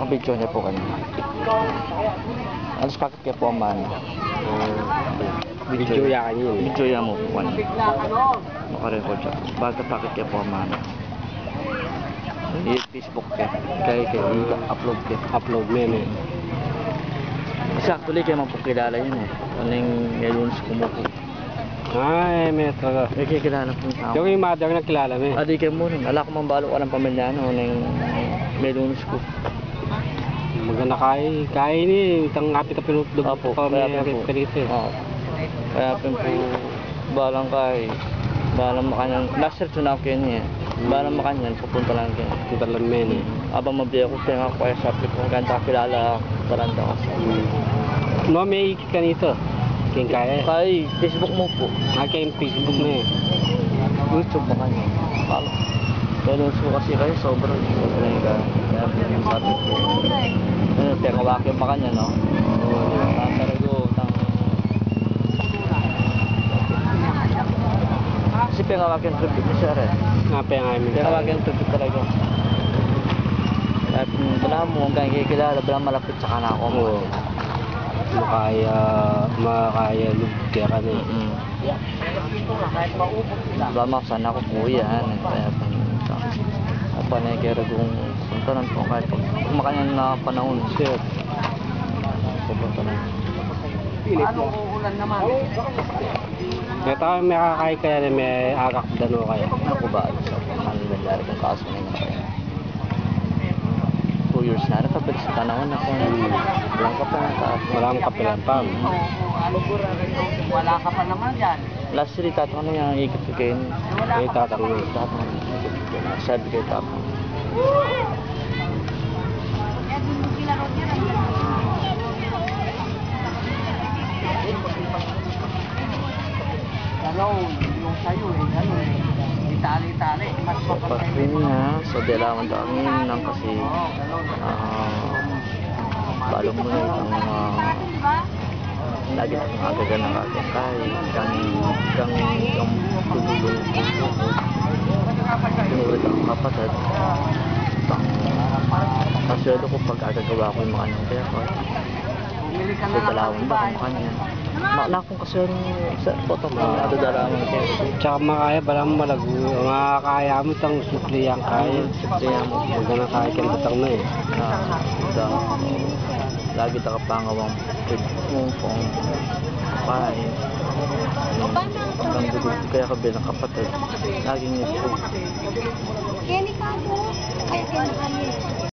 nakabidyo niya po kanina. Alas bakit kaya po ang mana? Video ya kanina. Video ya mo po kanina. Makarecord siya. Bakit kaya po ang mana? Facebook kaya upload kaya. Upload mo yun eh. Kasi actually kayo mapukilala yun eh. Ano yung Lunes kumupo. May talaga. Kaya kilala po yung tao. Yung mother na kilala mo eh. Adi kayo mo nun. Ala ko mang balo ka ng pamilya ano. May Lunes ko. Maganda kaya ni itang api ka pinutulog Opo, pa may rito eh. Oo. Kaya po balang kay balang makanyan. Last year tuna ko yun eh. Balang makanyan, pupunta lang kayo. Punta lang mo yun eh. Abang mabili ako kaya ako kaya sabi ko ganda kilala baranda ko. No, may ikit ka nito. Kaya kaya. Kay Facebook mo po. Kaya yung Facebook mo eh. YouTube ba kanya? Palo. Pero so kasi kayo sobrang yung kaya sabi ko. Ano, pengawaki pa kanya, no? Talago, kasi pengawaki ang tribute ni Sir eh. Pengawaki ang tribute talaga. Kaya wala mo, hanggang kikilala, wala malapit sa kanako mo. Makaya lugkaya ka na eh. Wala makasana ko po yan. Kaya panay kaya kung puntanan po kahit kumakanya na panahon siya pupunta na. Paano uulan naman? May tao may kakay kaya na may agak dano kaya. Ako ba sa ano nangyari kung kaso na yun kaya 2 years na nakabalik sa panahon na kung walang ka pa na taas. Walang kapilan pa. Wala ka pa naman dyan. Last year tatanong na yung ikot ko kayo. May tatanong na. Sabi kayo tapos. Ano, yung sayo itali-tali. Mas Pag-win na, so dalawan kami nang kasi balong mo na itang lagi na agagan ng aking kay kang tutulong tinulit ang kapatid kaswelo ko pag agagawa ko yung mga nang kaya ko so dalawang ba kung kanya nakong kaswelo sa potong mga dalawan kaya Tsaka makaya balang malago. Makakaya mo itang supliyang kaya. supliyang mo Maganda kaya kang tatang na eh. lagi ta kapangawang pong kapain ang dugod kaya kabilang kapatid laging nito Kaya ni Kamo, kaya kaya kami.